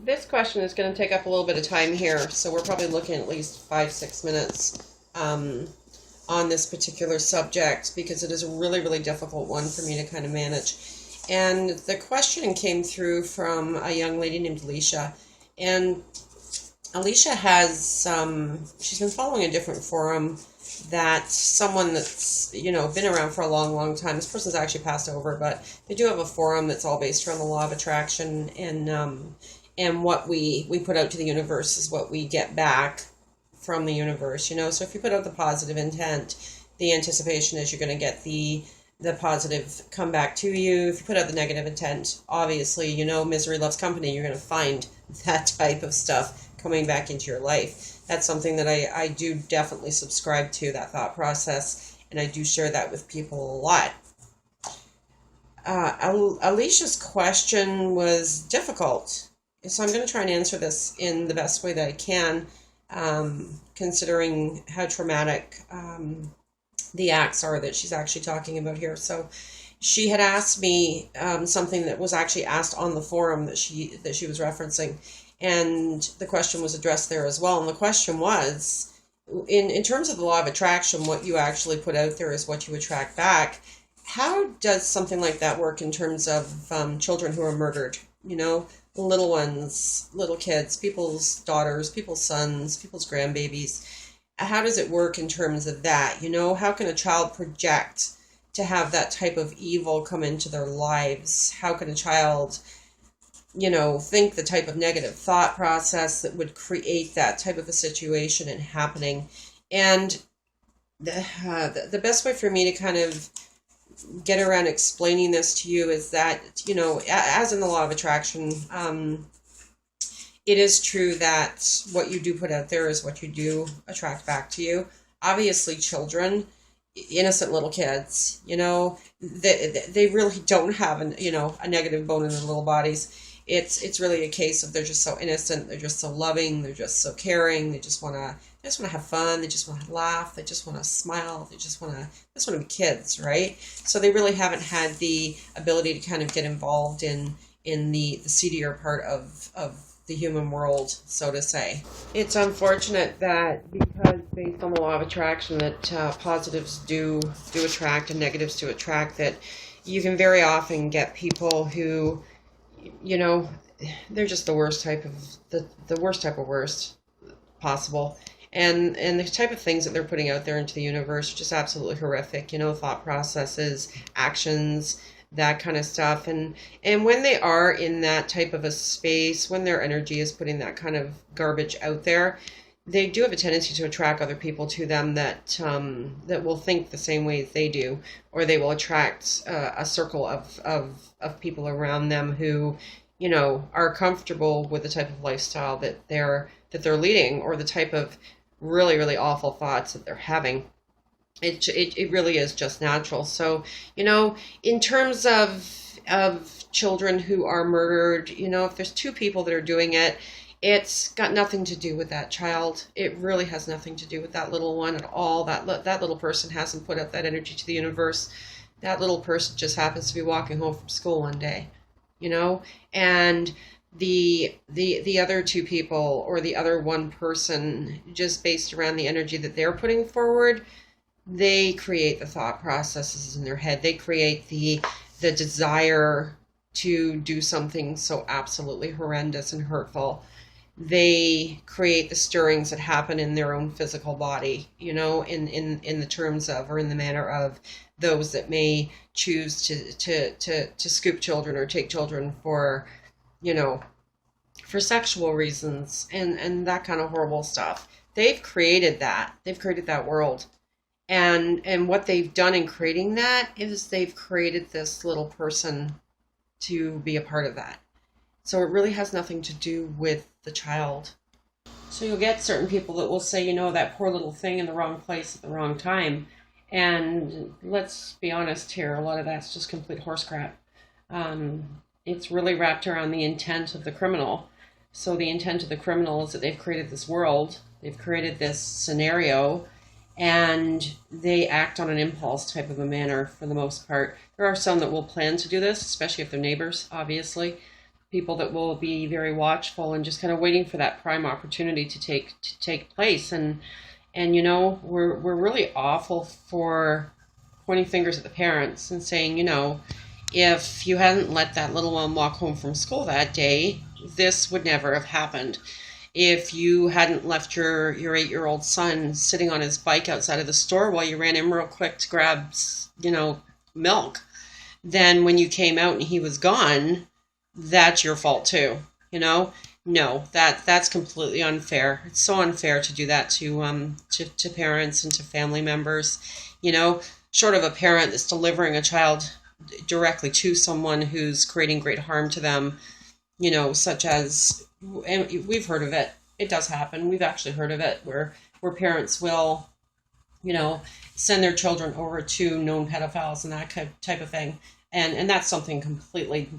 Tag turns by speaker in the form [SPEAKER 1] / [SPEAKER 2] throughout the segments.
[SPEAKER 1] this question is going to take up a little bit of time here, so we're probably looking at least 5-6 minutes on this particular subject because it is a really, really difficult one for me to kind of manage. And the question came through from a young lady named Alicia, and Alicia has she's been following a different forum that someone that's been around for a long, long time. This person's actually passed over, but they do have a forum that's all based around the law of attraction, and what we put out to the universe is what we get back from the universe. So if you put out the positive intent, the anticipation is you're going to get the positive come back to you. If you put out the negative intent, obviously, misery loves company. You're going to find that type of stuff coming back into your life. That's something that I do definitely subscribe to, that thought process, and I do share that with people a lot. Alicia's question was difficult, so I'm going to try and answer this in the best way that I can, considering how traumatic the acts are that she's actually talking about here. So she had asked me something that was actually asked on the forum that she was referencing, and the question was addressed there as well. And the question was, in terms of the law of attraction, what you actually put out there is what you attract back. How does something like that work in terms of children who are murdered? Little ones, little kids, people's daughters, people's sons, people's grandbabies. How does it work in terms of that? How can a child project to have that type of evil come into their lives? How can a child, think the type of negative thought process that would create that type of a situation and happening? And the best way for me to kind of get around explaining this to you is that, as in the law of attraction, it is true that what you do put out there is what you do attract back to you. Obviously, children, innocent little kids, they really don't have a negative bone in their little bodies. It's really a case of they're just so innocent, they're just so loving, they're just so caring, they just want to have fun, they just want to laugh, they just want to smile, they just want to be kids, right? So they really haven't had the ability to kind of get involved in the seedier part of the human world, so to say. It's unfortunate that because based on the law of attraction that positives do attract and negatives do attract, that you can very often get people who, they're just the worst type of the worst type of worst possible. And the type of things that they're putting out there into the universe are just absolutely horrific, thought processes, actions, that kind of stuff. And when they are in that type of a space, when their energy is putting that kind of garbage out there, they do have a tendency to attract other people to them that will think the same way as they do, or they will attract a circle of people around them who, are comfortable with the type of lifestyle that they're leading, or the type of really, really awful thoughts that they're having. It really is just natural. So, in terms of children who are murdered, if there's two people that are doing it, it's got nothing to do with that child. It really has nothing to do with that little one at all. That little person hasn't put out that energy to the universe. That little person just happens to be walking home from school one day, and the other two people, or the other one person, just based around the energy that they're putting forward, they create the thought processes in their head. They create the desire to do something so absolutely horrendous and hurtful. They create the stirrings that happen in their own physical body, in the terms of, or in the manner of, those that may choose to scoop children or take children for, for sexual reasons and that kind of horrible stuff. They've created that. They've created that world. And what they've done in creating that is they've created this little person to be a part of that. So it really has nothing to do with the child. So you'll get certain people that will say, that poor little thing in the wrong place at the wrong time. And let's be honest here, a lot of that's just complete horse crap. It's really wrapped around the intent of the criminal. So the intent of the criminal is that they've created this world, they've created this scenario, and they act on an impulse type of a manner for the most part. There are some that will plan to do this, especially if they're neighbors, obviously. people that will be very watchful and just kind of waiting for that prime opportunity to take place. And we're really awful for pointing fingers at the parents and saying, if you hadn't let that little one walk home from school that day, this would never have happened. If you hadn't left your 8-year-old son sitting on his bike outside of the store while you ran in real quick to grab, milk, then when you came out and he was gone, that's your fault too. No, that's completely unfair. It's so unfair to do that to parents and to family members. Short of a parent that's delivering a child directly to someone who's creating great harm to them, such as, and we've heard of it. It does happen. We've actually heard of it where parents will, send their children over to known pedophiles and that type of thing. And that's something completely,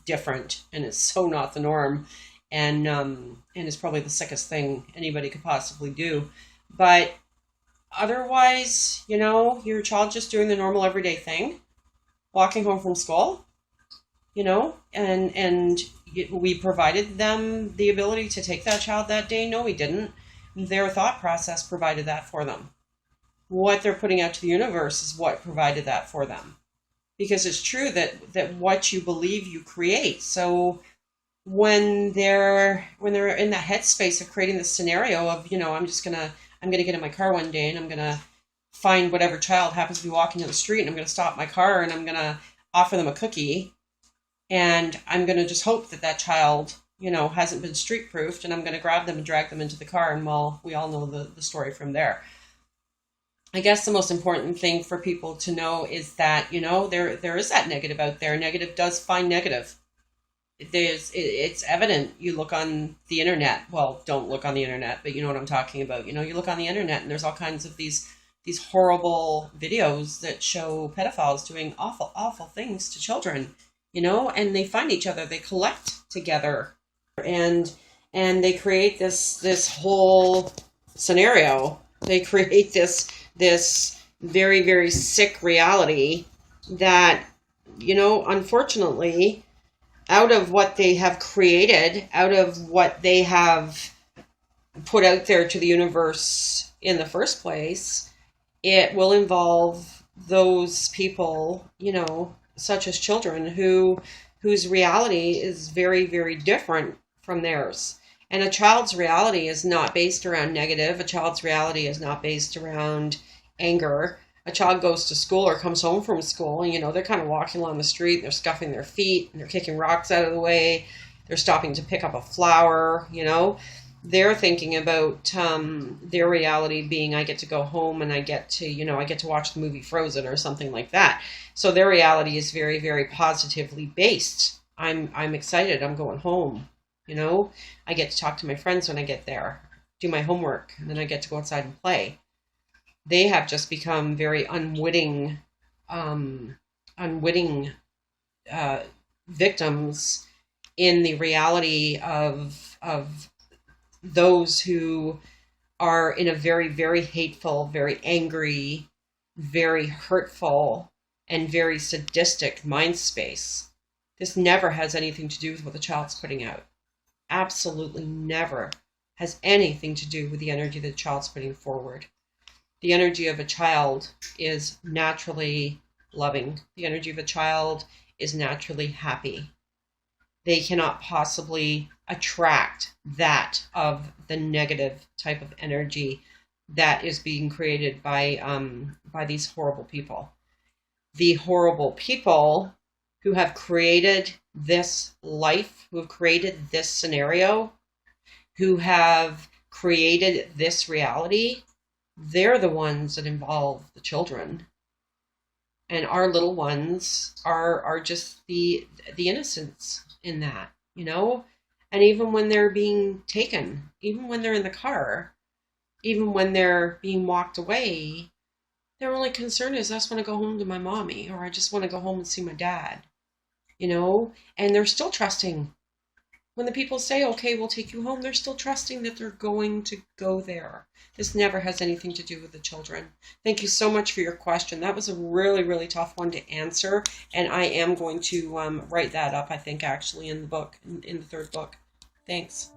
[SPEAKER 1] different, and it's so not the norm, and it's probably the sickest thing anybody could possibly do. But otherwise, your child just doing the normal everyday thing, walking home from school, and we provided them the ability to take that child that day. No, we didn't. Their thought process provided that for them. What they're putting out to the universe is what provided that for them. Because it's true that what you believe you create. So when they're in that headspace of creating this scenario of, I'm gonna get in my car one day and I'm gonna find whatever child happens to be walking down the street, and I'm gonna stop my car and I'm gonna offer them a cookie, and I'm gonna just hope that child, hasn't been street proofed, and I'm gonna grab them and drag them into the car, and well, we all know the story from there. I guess the most important thing for people to know is that, there is that negative out there. Negative does find negative. It's evident. You look on the internet. Well, don't look on the internet, but you know what I'm talking about. You look on the internet and there's all kinds of these horrible videos that show pedophiles doing awful, awful things to children, and they find each other, they collect together, and they create this whole scenario. They create this very, very sick reality that, unfortunately, out of what they have created, out of what they have put out there to the universe in the first place, it will involve those people, such as children whose reality is very, very different from theirs. And a child's reality is not based around negative. A child's reality is not based around anger. A child goes to school or comes home from school and, they're kind of walking along the street, they're scuffing their feet, and they're kicking rocks out of the way. They're stopping to pick up a flower, They're thinking about their reality being, I get to go home and I get to watch the movie Frozen or something like that. So their reality is very, very positively based. I'm excited. I'm going home. I get to talk to my friends when I get there, do my homework, and then I get to go outside and play. They have just become very unwitting victims in the reality of those who are in a very, very hateful, very angry, very hurtful, and very sadistic mind space. This never has anything to do with what the child's putting out. Absolutely never has anything to do with the energy that the child's putting forward. The energy of a child is naturally loving. The energy of a child is naturally happy. They cannot possibly attract that of the negative type of energy that is being created by these horrible people. The horrible people who have created this life, who have created this scenario, who have created this reality, they're the ones that involve the children. And our little ones are just the innocents in that, And even when they're being taken, even when they're in the car, even when they're being walked away, their only concern is, I just want to go home to my mommy, or I just want to go home and see my dad, And they're still trusting. When the people say, okay, we'll take you home, they're still trusting that they're going to go there. This never has anything to do with the children. Thank you so much for your question. That was a really, really tough one to answer. And I am going to write that up, I think, actually, in the book, in the third book. Thanks.